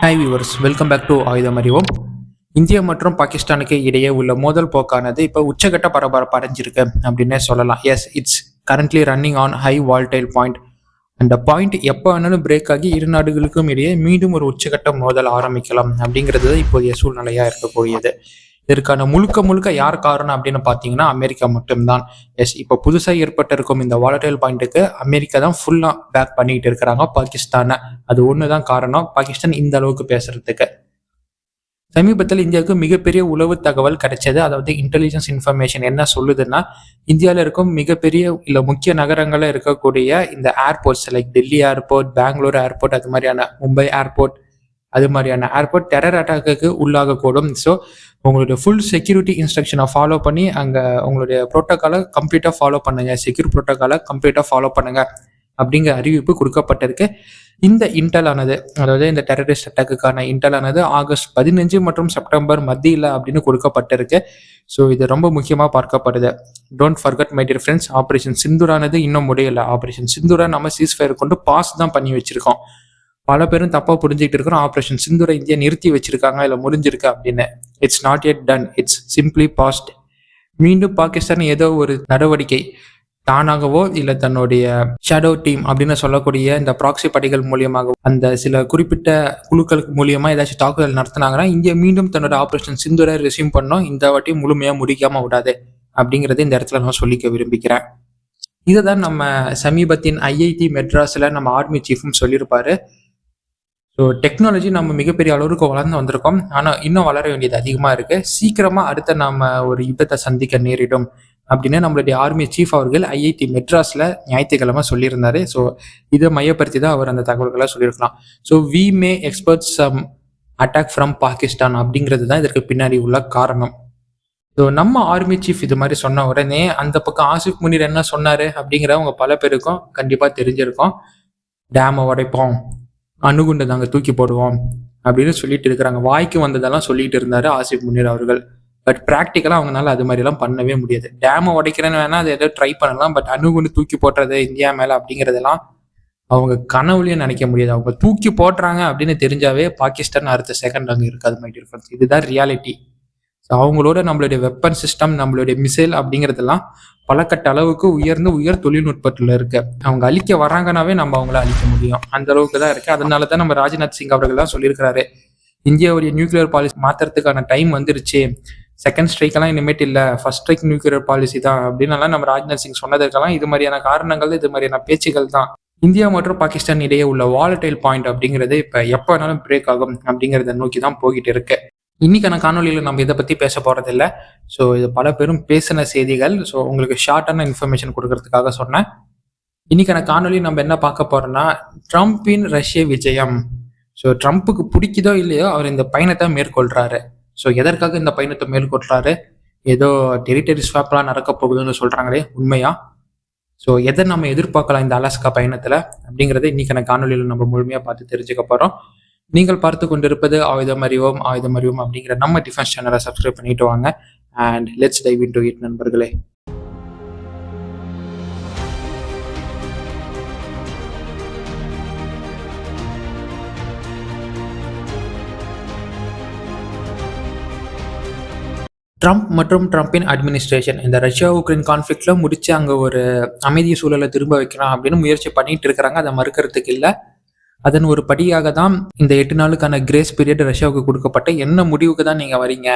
Hi viewers, welcome back to ஆயுதம் அறிவோம். India மற்றும் பாகிஸ்தானுக்கு இடையே உள்ள மோதல் போக்கானது இப்போ உச்சகட்ட பரபரப்பு அடைஞ்சிருக்கு அப்படின்னே சொல்லலாம். Yes, it's currently running on high volatile point. அந்த பாயிண்ட் எப்போ வேணாலும் பிரேக் ஆகி இரு நாடுகளுக்கும் இடையே மீண்டும் ஒரு உச்சகட்ட மோதல் ஆரம்பிக்கலாம் அப்படிங்கிறது இப்போதைய சூழ்நிலையா இருக்கக்கூடியது. இதற்கான முழுக்க யார் காரணம் அப்படின்னு பார்த்தீங்கன்னா அமெரிக்கா மட்டும்தான். எஸ், இப்போ புதுசாக ஏற்பட்டிருக்கும் இந்த வாலடைல் பாயிண்ட்டுக்கு அமெரிக்கா தான் ஃபுல்லாக பேக் பண்ணிட்டு இருக்கிறாங்க பாகிஸ்தானை. அது ஒன்று தான் காரணம் பாகிஸ்தான் இந்த அளவுக்கு பேசுறதுக்கு. சமீபத்தில் இந்தியாவுக்கு மிகப்பெரிய உளவு தகவல் கிடைச்சது. அதாவது இன்டெலிஜென்ஸ் இன்ஃபர்மேஷன் என்ன சொல்லுதுன்னா, இந்தியாவில் இருக்கும் மிகப்பெரிய இல்லை முக்கிய நகரங்களில் இருக்கக்கூடிய இந்த airports like Delhi airport, Bangalore airport, அது மாதிரியான மும்பை ஏர்போர்ட், அது மாதிரியான ஏர்போர்ட் டெரர் அட்டாக்கு உள்ளாகக்கூடும். ஸோ உங்களுடைய ஃபுல் செக்யூரிட்டி இன்ஸ்ட்ரக்ஷனை ஃபாலோ பண்ணி அங்கே உங்களுடைய ப்ரோட்டோக்காலை கம்ப்ளீட்டாக ஃபாலோ பண்ணுங்க, செக்யூர் ப்ரோட்டோக்காலை கம்ப்ளீட்டாக ஃபாலோ பண்ணுங்க அப்படிங்கிற அறிவிப்பு கொடுக்கப்பட்டிருக்கு. இந்த இன்டெல் ஆனது, அதாவது இந்த டெரரிஸ்ட் அட்டாக்குக்கான இன்டெல் ஆனது ஆகஸ்ட் 15 மற்றும் செப்டம்பர் மத்தியில் அப்படின்னு கொடுக்கப்பட்டிருக்கு. ஸோ இது ரொம்ப முக்கியமாக பார்க்கப்படுது. Don't forget my dear friends, operation சிந்தூரானது இன்னும் முடியலை. ஆப்ரேஷன் சிந்தூரா நம்ம சீஸ்ஃபயர் கொண்டு பாஸ் தான் பண்ணி வச்சிருக்கோம். பல பேரும் தப்பா புரிஞ்சுக்கிட்டு இருக்கிறோம். ஆப்ரேஷன் சிந்தூரை இந்தியா நிறுத்தி வச்சிருக்காங்க, இல்லை முடிஞ்சிருக்கு அப்படின்னு. It's not yet done, it's simply passed. மீண்டும் பாகிஸ்தான் ஏதோ ஒரு நடவடிக்கை தானாகவோ இல்லை தன்னுடைய ஷேடோ டீம் அப்படின்னு சொல்லக்கூடிய இந்த ப்ராக்சி படைகள் மூலியமாக அந்த சில குறிப்பிட்ட குழுக்களுக்கு மூலியமா ஏதாச்சும் தாக்குதல் நடத்தினாங்கன்னா இந்தியா மீண்டும் தன்னோட ஆப்ரேஷன் சிந்தூரை ரெஸ்யூம் பண்ணோம். இந்த வாட்டி முழுமையா முடிக்காம விடாது அப்படிங்கறத இந்த இடத்துல நான் சொல்லிக்க விரும்பிக்கிறேன். இதுதான் நம்ம சமீபத்தின் ஐஐடி மெட்ராஸ்ல நம்ம ஆர்மி சீஃபும் சொல்லியிருப்பாரு. ஸோ டெக்னாலஜி நம்ம மிகப்பெரிய அளவுக்கு வளர்ந்து வந்திருக்கோம், ஆனால் இன்னும் வளர வேண்டியது அதிகமாக இருக்கு. சீக்கிரமா அடுத்த நம்ம ஒரு யுத்தத்தை சந்திக்க நேரிடும் அப்படின்னு நம்மளுடைய ஆர்மி சீஃப் அவர்கள் ஐஐடி மெட்ராஸ்ல ஞாயிற்றுக்கிழமை சொல்லியிருந்தாரு. ஸோ இதை மையப்படுத்தி தான் அவர் அந்த தகவல்களை சொல்லியிருக்கலாம். So we may expect some attack from Pakistan அப்படிங்கிறது தான் இதற்கு பின்னாடி உள்ள காரணம். ஸோ நம்ம ஆர்மி சீஃப் இது மாதிரி சொன்ன உடனே அந்த பக்கம் ஆசிப் முனீர் என்ன சொன்னாரு அப்படிங்கிறவங்க பல பேருக்கும் கண்டிப்பாக தெரிஞ்சிருக்கும். டேமை உடைப்போம், அணுகுண்டை நாங்கள் தூக்கி போடுவோம் அப்படின்னு சொல்லிட்டு இருக்கிறாங்க. வாய்க்கு வந்ததெல்லாம் சொல்லிட்டு இருந்தாரு ஆசிப் முனீர் அவர்கள். பட் ப்ராக்டிக்கலாக அவங்களால அது மாதிரிலாம் பண்ணவே முடியாது. டேமை உடைக்கிறேன்னு வேணா அதை ஏதோ ட்ரை பண்ணலாம், பட் அணுகுண்டு தூக்கி போடுறது இந்தியா மேலே அப்படிங்கிறதெல்லாம் அவங்க கனவுலையும் நினைக்க முடியாது. அவங்க தூக்கி போடுறாங்க அப்படின்னு தெரிஞ்சாவே பாகிஸ்தான் அடுத்த செகண்ட் அங்கே இருக்காது மை டியர் ஃப்ரெண்ட்ஸ். இதுதான் ரியாலிட்டி. ஸோ அவங்களோட நம்மளுடைய வெப்பன் சிஸ்டம், நம்மளுடைய மிசைல் அப்படிங்கிறதெல்லாம் பலக்கட்ட அளவுக்கு உயர் தொழில்நுட்பத்தில் இருக்கு. அவங்க அழிக்க வராங்கன்னாவே நம்ம அவங்கள அழிக்க முடியும், அந்த அளவுக்கு தான் இருக்கு. அதனால தான் நம்ம ராஜ்நாத் சிங் அவர்கள் தான் சொல்லியிருக்கிறாரு, இந்தியாவுடைய நியூக்ளியர் பாலிசி மாத்துறதுக்கான டைம் வந்துருச்சு. செகண்ட் ஸ்ட்ரைக்கெல்லாம் இனிமேட் இல்லை, ஃபர்ஸ்ட் ஸ்ட்ரைக் நியூக்ளியர் பாலிசி தான் அப்படின்னாலாம் நம்ம ராஜ்நாத் சிங் சொன்னதற்கெல்லாம் இது மாதிரியான காரணங்கள், இது மாதிரியான பேச்சுகள் தான். இந்தியா மற்றும் பாகிஸ்தான் இடையே உள்ள வாலடைல் பாயிண்ட் அப்படிங்கிறது இப்போ எப்போ வேணாலும் பிரேக் ஆகும் அப்படிங்கிறத நோக்கி தான் போய்கிட்டு இருக்கு. இன்னைக்கான காணொலியில் நம்ம இதை பற்றி பேச போகிறதில்ல. ஸோ இது பல பேரும் பேசின செய்திகள். ஸோ உங்களுக்கு ஷார்ட்டான இன்ஃபர்மேஷன் கொடுக்கறதுக்காக சொன்னேன். இன்னைக்கான காணொலி நம்ம என்ன பார்க்க போறோம்னா, ட்ரம்பின் ரஷ்ய விஜயம். ஸோ ட்ரம்ப்புக்கு பிடிக்குதோ இல்லையோ அவர் இந்த பயணத்தை மேற்கொள்றாரு. ஸோ எதற்காக இந்த பயணத்தை மேற்கொள்றாரு? ஏதோ டெரிட்டரி ஸ்வாப்லாம் நடக்க போகுதுன்னு சொல்றாங்களே, உண்மையா? ஸோ எதை நம்ம எதிர்பார்க்கலாம் இந்த அலாஸ்கா பயணத்தில் அப்படிங்கிறத இன்னைக்கான காணொலியில் நம்ம முழுமையாக பார்த்து தெரிஞ்சுக்க போகிறோம். நீங்கள் பார்த்து கொண்டிருப்பது ஆயுதம் அறிவோம் அப்படிங்கிற நம்ம டிஃபென்ஸ் சேனலை சப்ஸ்கிரைப் பண்ணிட்டு வாங்க. And let's dive into it நண்பர்களே. ட்ரம்ப் மற்றும் ட்ரம்பின் அட்மினிஸ்ட்ரேஷன் இந்த ரஷ்யா உக்ரைன் கான்ஃப்ளிக்ட்ல முடிச்சு அங்கே ஒரு அமைதி சூழலை திரும்ப வைக்கலாம் அப்படின்னு முயற்சி பண்ணிட்டு இருக்கிறாங்க. அதை மறுக்கிறதுக்கு இல்லை. அதன் ஒரு படியாக தான் இந்த 8 நாளுக்கான கிரேஸ் பீரியட் ரஷ்யாவுக்கு கொடுக்கப்பட்ட. என்ன முடிவுக்கு தான் நீங்க வரீங்க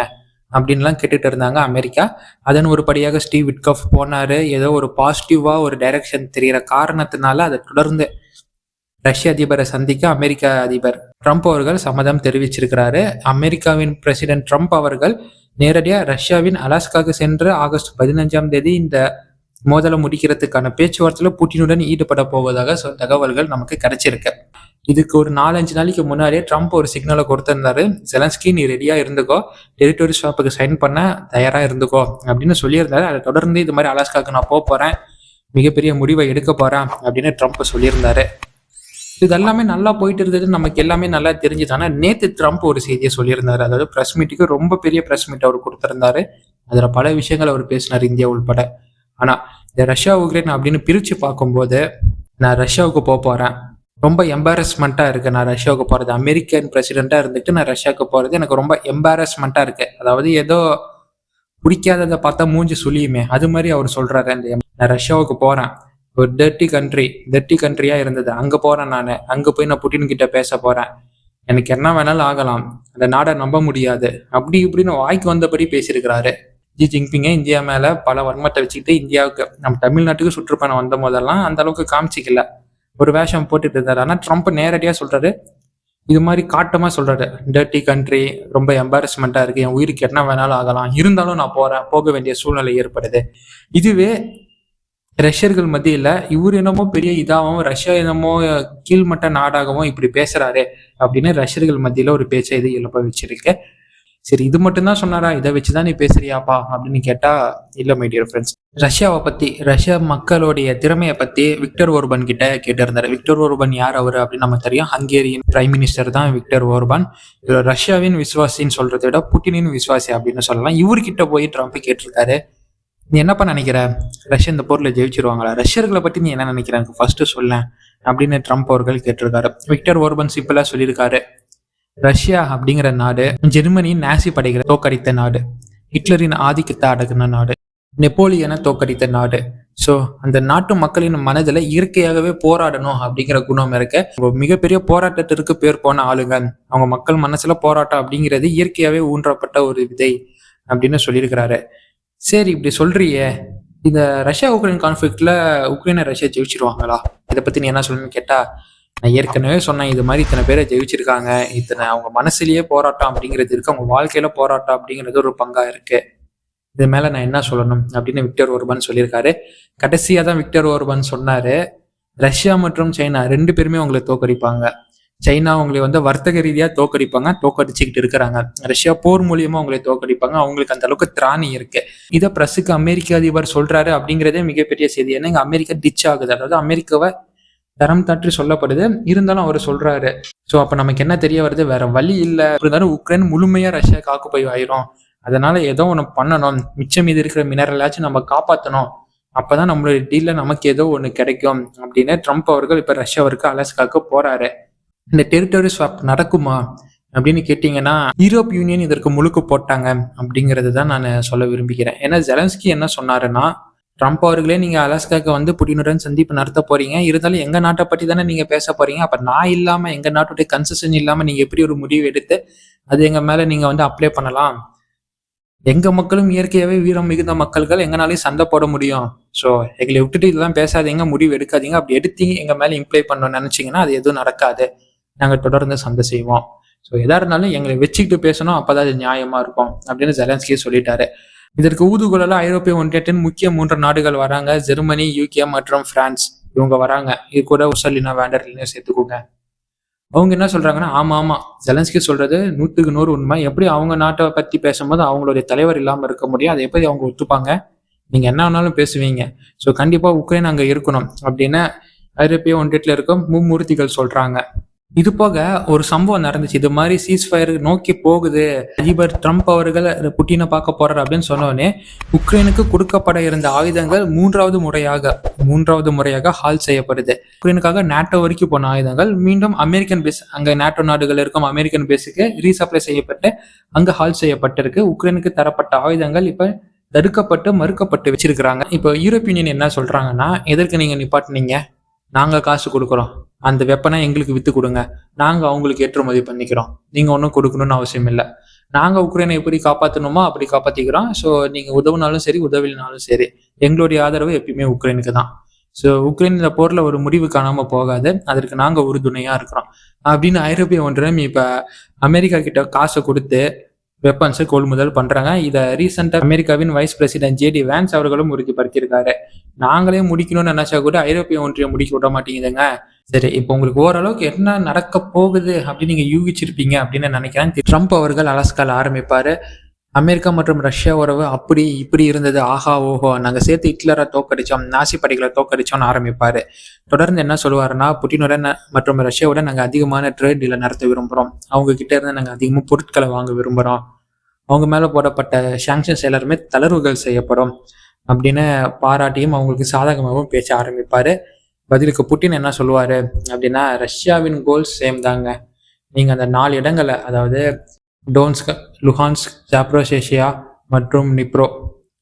அப்படின்லாம் கேட்டுட்டு இருந்தாங்க அமெரிக்கா. அதன் ஒரு படியாக ஸ்டீவ் விட்கஃப் போனாரு. ஏதோ ஒரு பாசிட்டிவா ஒரு டைரக்ஷன் தெரிகிற காரணத்தினால அதை தொடர்ந்து ரஷ்ய அதிபரை சந்திக்க அமெரிக்க அதிபர் ட்ரம்ப் அவர்கள் சம்மதம் தெரிவிச்சிருக்கிறாரு. அமெரிக்காவின் பிரசிடென்ட் ட்ரம்ப் அவர்கள் நேரடியாக ரஷ்யாவின் அலாஸ்காவுக்கு சென்று ஆகஸ்ட் 15 இந்த மோதலை முடிக்கிறதுக்கான பேச்சுவார்த்தையில் புட்டினுடன் ஈடுபட போவதாக தகவல்கள் நமக்கு கிடைச்சிருக்கு. இதுக்கு ஒரு 4-5 நாளைக்கு முன்னாடியே ட்ரம்ப் ஒரு சிக்னலை கொடுத்திருந்தாரு. செலன்ஸ்கி, நீ ரெடியா இருந்துக்கோ, டெரிட்டரி ஸ்வாப்புக்கு சைன் பண்ண தயாரா இருந்துக்கோ அப்படின்னு சொல்லியிருந்தாரு. அதை தொடர்ந்து இது மாதிரி அலாஸ்காவுக்கு நான் போறேன், மிகப்பெரிய முடிவை எடுக்க போறேன் அப்படின்னு ட்ரம்ப் சொல்லியிருந்தாரு. இது எல்லாமே நல்லா போயிட்டு இருந்தது, நமக்கு எல்லாமே நல்லா தெரிஞ்சுது. ஆனா நேத்து ட்ரம்ப் ஒரு செய்தியை சொல்லியிருந்தாரு. அதாவது பிரஸ் மீட்டுக்கு ரொம்ப பெரிய பிரஸ் மீட் அவர் கொடுத்திருந்தாரு. அதுல பல விஷயங்கள் அவர் பேசினார், இந்தியா உள்பட. ஆனா இந்த ரஷ்யா உக்ரைன் அப்படின்னு பிரிச்சு பார்க்கும்போது, நான் ரஷ்யாவுக்கு போறேன், ரொம்ப எம்பாரஸ்மெண்ட்டாக இருக்குது நான் ரஷ்யாவுக்கு போகிறது. அமெரிக்கன் பிரசிடெண்ட்டாக இருந்துட்டு நான் ரஷ்யாவுக்கு போகிறது எனக்கு ரொம்ப எம்பாரஸ்மெண்ட்டாக இருக்குது. அதாவது ஏதோ பிடிக்காததை பார்த்தா மூஞ்சி சுழியுமே, அது மாதிரி அவர் சொல்கிறாரு. நான் ரஷ்யாவுக்கு போகிறேன், ஒரு டர்ட்டி கண்ட்ரியாக இருந்தது, அங்கே போகிறேன், நான் அங்கே போய் நான் புட்டின் கிட்ட பேச போகிறேன், எனக்கு என்ன வேணாலும் ஆகலாம், அந்த நாடை நம்ப முடியாது, அப்படி இப்படின்னு வாய்க்கு வந்தபடி பேசியிருக்கிறாரு. ஜி ஜின்பிங்க இந்தியா மேலே பல வன்மத்தை வச்சுக்கிட்டு இந்தியாவுக்கு நம்ம தமிழ்நாட்டுக்கு சுற்றுப்பயணம் வந்த போதெல்லாம் அந்த அளவுக்கு காமிச்சிக்கல, ஒரு வேஷம் போட்டுட்டு இருந்தாரு. ஆனால் ட்ரம்ப் நேரடியாக சொல்றாரு, இது மாதிரி காட்டமா சொல்றாரு, டர்ட்டி கண்ட்ரி, ரொம்ப எம்பாரஸ்மெண்டா இருக்கு, என் உயிருக்கு என்ன வேணாலும் ஆகலாம், இருந்தாலும் நான் போறேன், போக வேண்டிய சூழ்நிலை ஏற்படுது. இதுவே ரஷ்யர்கள் மத்தியில இவர் என்னமோ பெரிய இதாகவும் ரஷ்யா என்னமோ கீழ்மட்ட நாடாகவும் இப்படி பேசுறாரு அப்படின்னு ரஷ்யர்கள் மத்தியில ஒரு பேச்சை இது எழுப்ப வச்சிருக்கு. சரி, இது மட்டும்தான் சொன்னாரா, இதை வச்சுதான் நீ பேசுறியாப்பா அப்படின்னு கேட்டா இல்ல மை டியர் ஃப்ரெண்ட்ஸ். ரஷ்யாவை பத்தி, ரஷ்யா மக்களுடைய திறமையை பத்தி விக்டர் ஓர்பன் கிட்ட கேட்டிருந்தாரு. விக்டர் ஓர்பன் யார் அவரு அப்படின்னு நம்ம தெரியும், ஹங்கேரியன் பிரைம் மினிஸ்டர் தான் விக்டர் ஓர்பன். ரஷ்யாவின் விசுவாசின்னு சொல்றதை விட புட்டினின் விசுவாசி அப்படின்னு சொல்லலாம். இவர்கிட்ட போய் ட்ரம்ப் கேட்டிருக்காரு, நீ என்னப்பா நினைக்கிற, ரஷ்யா இந்த போர்ல ஜெயிச்சிருவாங்களா, ரஷ்யர்களை பத்தி நீ என்ன நினைக்கிற, எனக்கு ஃபர்ஸ்ட் சொல்ல அப்படின்னு ட்ரம்ப் அவர்கள் கேட்டிருக்காரு. விக்டர் ஓர்பன் சிம்பிளா சொல்லியிருக்காரு, ரஷ்யா அப்படிங்கிற நாடு ஜெர்மனியின் நாசி படைகளை தோக்கடித்த நாடு, ஹிட்லரின் ஆதிக்கத்தை அடக்குன நாடு, நெப்போலியனை தோக்கடித்த நாடு. ஸோ அந்த நாட்டு மக்களின் மனதில் இயற்கையாகவே போராடணும் அப்படிங்கிற குணம் இருக்க மிகப்பெரிய போராட்டத்திற்கு பேர் போன ஆளுங்க. அவங்க மக்கள் மனசுல போராட்டம் அப்படிங்கிறது இயற்கையாகவே ஊன்றப்பட்ட ஒரு விதை அப்படின்னு சொல்லியிருக்கிறாரு. சரி, இப்படி சொல்றியே, இந்த ரஷ்யா உக்ரைன் கான்ஃபிளிக்ட்ல உக்ரைனை ரஷ்யா ஜெயிச்சிருவாங்களா, இதை பத்தி நீ என்ன சொல்லணும்னு கேட்டா, நான் ஏற்கனவே சொன்னேன், இது மாதிரி இத்தனை பேரை ஜெயிச்சிருக்காங்க, இத்தனை அவங்க மனசுலயே போராட்டம் அப்படிங்கிறது இருக்கு, அவங்க வாழ்க்கையில போராட்டம் அப்படிங்கிறது ஒரு பங்கா இருக்கு, இது மேல நான் என்ன சொல்லணும் அப்படின்னு விக்டர் ஓர்பன் சொல்லியிருக்காரு. கடைசியா தான் விக்டர் ஓர்பன் சொன்னாரு, ரஷ்யா மற்றும் சைனா ரெண்டு பேருமே உங்களை தோக்கடிப்பாங்க. சைனா உங்களை வர்த்தக ரீதியா தோக்கடிப்பாங்க, தோக்கடிச்சுக்கிட்டு இருக்கிறாங்க. ரஷ்யா போர் மூலியமா உங்களை தோக்கடிப்பாங்க, அவங்களுக்கு அந்த அளவுக்கு திராணி இருக்கு. இதை பிரஸுக்கு அமெரிக்க அதிபர் சொல்றாரு அப்படிங்கிறதே மிகப்பெரிய செய்தி. ஏன்னா இங்க அமெரிக்கா டிச் ஆகுது, அதாவது அமெரிக்காவை தரம் தாற்றி சொல்லப்படுது, இருந்தாலும் அவர் சொல்றாரு. ஸோ அப்ப நமக்கு என்ன தெரிய வருது, வேற வழி இல்லை, இருந்தாலும் உக்ரைன் முழுமையா ரஷ்யா காக்குப்பை ஆயிரும், அதனால ஏதோ ஒன்று பண்ணணும், மிச்சம் மீது இருக்கிற மினரலாச்சும் நம்ம காப்பாற்றணும், அப்பதான் நம்மளுடைய டீல்ல நமக்கு ஏதோ ஒன்று கிடைக்கும் அப்படின்னு ட்ரம்ப் அவர்கள் இப்ப ரஷ்யாவிற்கு அலாஸ்காக்கு போறாரு. இந்த டெரிட்டரி ஸ்வாப் நடக்குமா அப்படின்னு கேட்டீங்கன்னா, யூரோப் யூனியன் இதற்கு முழுக்க போட்டாங்க அப்படிங்கிறது தான் நான் சொல்ல விரும்புகிறேன். ஏன்னா ஜெலன்ஸ்கி என்ன சொன்னாருன்னா, ட்ரம்ப் அவர்களே நீங்க அலாஸ்காக்கு புட்டினுடன் சந்திப்பு நடத்த போறீங்க, இருந்தாலும் எங்க நாட்டை பற்றி தானே நீங்க பேச போறீங்க, அப்ப நான் இல்லாம எங்க நாட்டுடைய கன்செஷன் இல்லாம நீங்க எப்படி ஒரு முடிவு எடுத்து அது எங்க மேல நீங்க அப்ளை பண்ணலாம், எங்க மக்களும் இயற்கையாவே வீரம் மிகுந்த மக்கள்கள், எங்கனாலையும் சண்டை போட முடியும், ஸோ எங்களை விட்டுட்டு இதெல்லாம் பேசாதீங்க, முடிவு எடுக்காதீங்க, அப்படி எடுத்தீங்க எங்க மேல இம்ப்ளை பண்ணணும்னு நினைச்சீங்கன்னா அது எதுவும் நடக்காது, நாங்க தொடர்ந்து சண்டை செய்வோம், ஸோ எதா இருந்தாலும் எங்களை வச்சுக்கிட்டு பேசணும், அப்பதான் அது நியாயமா இருக்கும் அப்படின்னு ஜெலன்ஸ்கி சொல்லிட்டாரு. இதற்கு ஊதுகுழல ஐரோப்பிய ஒன்றியத்தின் முக்கிய 3 நாடுகள் வராங்க, ஜெர்மனி, யூகே மற்றும் பிரான்ஸ், இவங்க வராங்க. இது கூட உர்சுலா வான் டெர் லையனையும் சேர்த்துக்கோங்க. அவங்க என்ன சொல்றாங்கன்னா, ஆமா ஜெலன்ஸ்கி சொல்றது 100க்கு 100 உண்மை, எப்படி அவங்க நாட்டை பத்தி பேசும்போது அவங்களுடைய தலைவர் இல்லாம இருக்க முடியும், அதை எப்படி அவங்க ஒத்துப்பாங்க, நீங்க என்ன வேணாலும் பேசுவீங்க, ஸோ கண்டிப்பா உக்ரைன் அங்க இருக்கணும் அப்படின்னு ஐரோப்பிய ஒன்றியத்துல இருக்க மும்மூர்த்திகள் சொல்றாங்க. இது போக ஒரு சம்பவம் நடந்துச்சு, இது மாதிரி சீஸ்ஃபயர் நோக்கி போகுது, அதிபர் ட்ரம்ப் அவர்கள் புட்டினை பார்க்க போறாரு அப்படின்னு சொன்னோடனே உக்ரைனுக்கு கொடுக்கப்பட இருந்த ஆயுதங்கள் மூன்றாவது முறையாக ஹால் செய்யப்படுது. உக்ரைனுக்காக நேட்டோ வரைக்கும் போன ஆயுதங்கள் மீண்டும் அமெரிக்கன் பேஸ், அங்க நேட்டோ நாடுகள் இருக்கும் அமெரிக்கன் பேஸுக்கு ரீசப்ளை செய்யப்பட்டு அங்க ஹால் செய்யப்பட்டிருக்கு. உக்ரைனுக்கு தரப்பட்ட ஆயுதங்கள் இப்ப தடுக்கப்பட்டு மறுக்கப்பட்டு வச்சிருக்கிறாங்க. இப்போ யூரோப்பியன் யூனியன் என்ன சொல்றாங்கன்னா, எதற்கு நீங்க நிப்பாட்டினீங்க, நாங்க காசு கொடுக்குறோம், அந்த வெப்பனை எங்களுக்கு வித்து கொடுங்க, நாங்க அவங்களுக்கு ஏற்றுமதி பண்ணிக்கிறோம், நீங்க ஒன்றும் கொடுக்கணும்னு அவசியம் இல்லை, நாங்க உக்ரைனை எப்படி காப்பாற்றணுமோ அப்படி காப்பாத்திக்கிறோம், ஸோ நீங்க உதவுனாலும் சரி உதவினாலும் சரி எங்களுடைய ஆதரவு எப்பயுமே உக்ரைனுக்கு தான், ஸோ உக்ரைன் இந்த போர்ல ஒரு முடிவு காணாம போகாது, அதற்கு நாங்க உறுதுணையா இருக்கிறோம் அப்படின்னு ஐரோப்பிய ஒன்றியம் இப்ப அமெரிக்கா கிட்ட காசை கொடுத்து வெப்பன்ஸை கொள்முதல் பண்றாங்க. இதை ரீசெண்டா அமெரிக்காவின் வைஸ் பிரசிடென்ட் ஜேடி வேன்ஸ் அவர்களும் உறுதிப்படுத்தியிருக்காரு. நாங்களே முடிக்கணும்னு நினைச்சா கூட ஐரோப்பிய ஒன்றியம் முடிக்க விட மாட்டேங்குதுங்க. சரி, இப்போ உங்களுக்கு ஓரளவுக்கு என்ன நடக்க போகுது அப்படின்னு நீங்க யூகிச்சிருப்பீங்க அப்படின்னு நினைக்கிறேன். ட்ரம்ப் அவர்கள் அலாஸ்கால ஆரம்பிப்பாரு, அமெரிக்கா மற்றும் ரஷ்யா உறவு அப்படி இப்படி இருந்தது, ஆஹா ஓஹோ நாங்க சேர்த்து ஹிட்லரை தோக்கடிச்சோம், நாசி படைகளை தோக்கடிச்சோம்னு ஆரம்பிப்பாரு. தொடர்ந்து என்ன சொல்லுவாருன்னா, புட்டினுடன் மற்றும் ரஷ்யாவுடன் நாங்க அதிகமான ட்ரேட் டீலை நடத்த விரும்புறோம், அவங்க கிட்ட இருந்து நாங்க அதிகமாக பொருட்களை வாங்க விரும்புறோம், அவங்க மேல போடப்பட்ட சாங்ஷன்ஸ் எல்லாருமே தளர்வுகள் செய்யப்படும் அப்படின்னு பாராட்டியும் அவங்களுக்கு சாதகமாகவும் பேச ஆரம்பிப்பாரு. பதிலுக்கு புட்டின் என்ன சொல்லுவார் அப்படின்னா, ரஷ்யாவின் கோல்ஸ் சேம் தாங்க. நீங்கள் அந்த 4 இடங்களை, அதாவது டோன்ஸ்க், லுஹான்ஸ்க், ஜாப்ரோசேஷியா மற்றும் நிப்ரோ,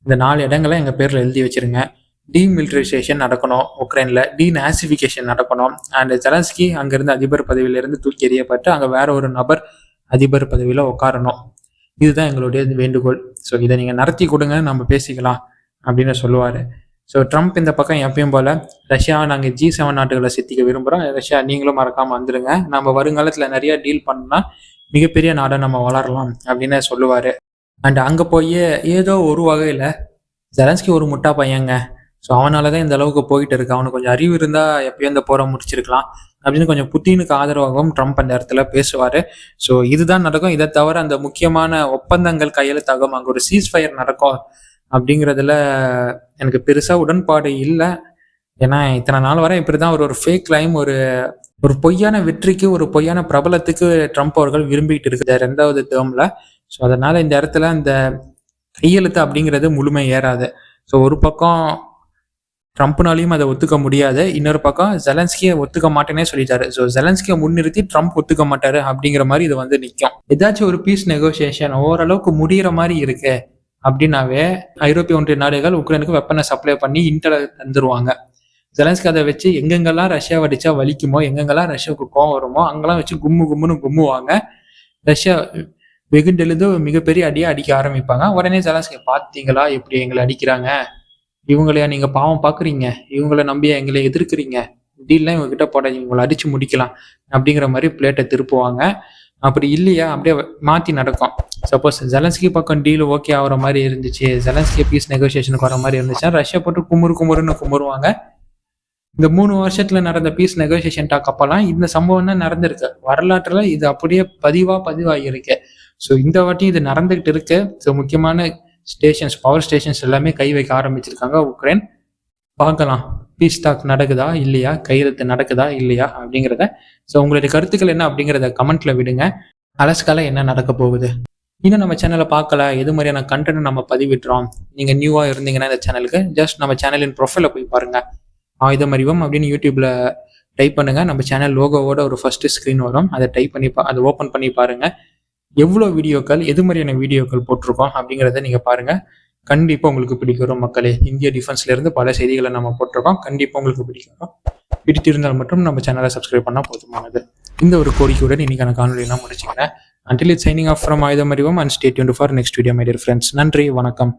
இந்த 4 இடங்களை எங்கள் பேரில் எழுதி வச்சிருங்க. டீமிலிட்டரைசேஷன் நடக்கணும் உக்ரைனில், டீநாசிஃபிகேஷன் நடக்கணும், அண்ட் ஜெலன்ஸ்கி அங்கேருந்து அதிபர் பதவியிலிருந்து தூக்கி எறியப்பட்டு அங்கே வேற ஒரு நபர் அதிபர் பதவியில் உட்காரணும். இதுதான் எங்களுடைய வேண்டுகோள். ஸோ இதை நீங்கள் நடத்தி கொடுங்க, நம்ம பேசிக்கலாம் அப்படின்னு சொல்லுவார். ஸோ ட்ரம்ப் இந்த பக்கம் எப்பயும் போல், ரஷ்யாவை நாங்கள் G7 நாடுகளை சித்திக்க விரும்புகிறோம், ரஷ்யா நீங்களும் மறக்காமல் வந்துடுங்க, நம்ம வருங்காலத்தில் நிறையா டீல் பண்ணால் மிகப்பெரிய நாடை நம்ம வளரலாம் அப்படின்னு சொல்லுவார். அண்ட் அங்கே போய் ஏதோ ஒரு வகையில் ஜெலன்ஸ்கி ஒரு முட்டா பையங்க, ஸோ அவனால தான் இந்த அளவுக்கு போயிட்டு இருக்கு, அவனுக்கு கொஞ்சம் அறிவு இருந்தால் எப்பயும் இந்த போரை முடிச்சிருக்கலாம் அப்படின்னு கொஞ்சம் புட்டினுக்கு ஆதரவாகவும் ட்ரம்ப் அந்த இடத்துல பேசுவார். ஸோ இதுதான் நடக்கும். இதை தவிர அந்த முக்கியமான ஒப்பந்தங்கள் கையெழுத்தாகும், அங்கே ஒரு சீஸ்ஃபயர் நடக்கும் அப்படிங்கிறதுல எனக்கு பெருசாக உடன்பாடு இல்லை. ஏன்னா இத்தனை நாள் வரை இப்படி தான் ஒரு ஃபேக் கிளைம், ஒரு பொய்யான வெற்றிக்கு, ஒரு பொய்யான பிரபலத்துக்கு ட்ரம்ப் அவர்கள் விரும்பிட்டு இருக்குது 2வது டேர்மில். ஸோ அதனால் இந்த இடத்துல அந்த கையெழுத்து அப்படிங்கிறது முழுமை ஏறாது. ஸோ ஒரு பக்கம் ட்ரம்ப்னாலையும் அதை ஒத்துக்க முடியாது, இன்னொரு பக்கம் ஜெலன்ஸ்கியை ஒத்துக்க மாட்டேன்னே சொல்லிட்டாரு. ஸோ ஜெலன்ஸ்கியை முன்னிறுத்தி ட்ரம்ப் ஒத்துக்க மாட்டாரு அப்படிங்கிற மாதிரி இது வந்து நிற்கும். ஏதாச்சும் ஒரு பீஸ் நெகோசியேஷன் ஓரளவுக்கு முடிகிற மாதிரி இருக்கு அப்படின்னாவே ஐரோப்பிய ஒன்றிய நாடுகள் உக்ரைனுக்கு வெப்பனை சப்ளை பண்ணி இன்டர் தந்துருவாங்க. ஜெலன்ஸ்கி அதை வச்சு எங்கெங்கெல்லாம் ரஷ்யா அடிச்சா வலிக்குமோ, எங்கெங்கெல்லாம் ரஷ்யாவுக்கு கோவம் வருமோ அங்கெல்லாம் வச்சு கும்முன்னு கும்முவாங்க. ரஷ்யா வெகுண்டெழுந்து மிகப்பெரிய அடியை அடிக்க ஆரம்பிப்பாங்க. உடனே ஜெலன்ஸ்கி, பார்த்தீங்களா எப்படி எங்களை அடிக்கிறாங்க, இவங்களையா நீங்க பாவம் பாக்குறீங்க, இவங்களை நம்பியா எங்களை எதிர்க்கிறீங்க, டீல்லாம் இவங்க கிட்ட போட, இவங்களை அடிச்சு முடிக்கலாம் அப்படிங்கிற மாதிரி பிளேட்டை திருப்புவாங்க. அப்படி இல்லையா அப்படியே மாற்றி நடக்கும். சப்போஸ் ஜெலன்ஸ்கி பக்கம் டீல் ஓகே ஆகிற மாதிரி இருந்துச்சு, ஜெலன்ஸ்கி பீஸ் நெகோசியேஷனுக்கு வர மாதிரி இருந்துச்சுன்னா ரஷ்யா போட்டு குமுறுன்னு குமுறுவாங்க. இந்த 3 வருஷத்துல நடந்த பீஸ் நெகோசியேஷன் டாக் அப்பெல்லாம் இந்த சம்பவம் தான் நடந்திருக்கு. வரலாற்றுல இது அப்படியே பதிவாகி இருக்கு. ஸோ இந்த வாட்டி இது நடந்துகிட்டு இருக்கு. ஸோ முக்கியமான ஸ்டேஷன்ஸ், பவர் ஸ்டேஷன்ஸ் எல்லாமே கை வைக்க ஆரம்பிச்சிருக்காங்க உக்ரைன். பார்க்கலாம் பீஸ் டாக் நடக்குதா இல்லையா, கையெழுத்து நடக்குதா இல்லையா அப்படிங்கிறத. ஸோ உங்களுடைய கருத்துக்கள் என்ன அப்படிங்கிறத கமெண்ட்ல விடுங்க. அலஸ்கால என்ன நடக்க போகுது, இன்னும் நம்ம சேனலை பார்க்கல, எது மாதிரியான கண்டென்ட் நம்ம பதிவிட்டுறோம், நீங்கள் நியூவாக இருந்தீங்கன்னா இந்த சேனலுக்கு ஜஸ்ட் நம்ம சேனலின் ப்ரொஃபைலை போய் பாருங்க. ஆயுதம் அறிவோம் அப்படின்னு யூடியூப்ல டைப் பண்ணுங்க. நம்ம சேனல் லோகோவோட ஒரு ஃபர்ஸ்ட் ஸ்க்ரீன் வரும், அதை டைப் பண்ணி அதை ஓப்பன் பண்ணி பாருங்க. எவ்வளோ வீடியோக்கள், எது மாதிரியான வீடியோக்கள் போட்டிருக்கோம் அப்படிங்கிறத நீங்கள் பாருங்க. கண்டிப்பாக உங்களுக்கு பிடிக்கும் மக்களே. இந்திய டிஃபென்ஸ்ல இருந்து பல செய்திகளை நம்ம போட்டிருக்கோம், கண்டிப்பாக உங்களுக்கு பிடிக்கும். பிடித்திருந்தால் மட்டும் நம்ம சேனலை சப்ஸ்கிரைப் பண்ணால் போதுமானது. இந்த ஒரு கோரிக்கையுடன் இன்னைக்கான காணொலியெல்லாம் முடிச்சுக்கிறேன். Until it's signing off from ஆயுதம் அறிவோம் and stay tuned for next video my dear friends. நன்றி, வணக்கம்.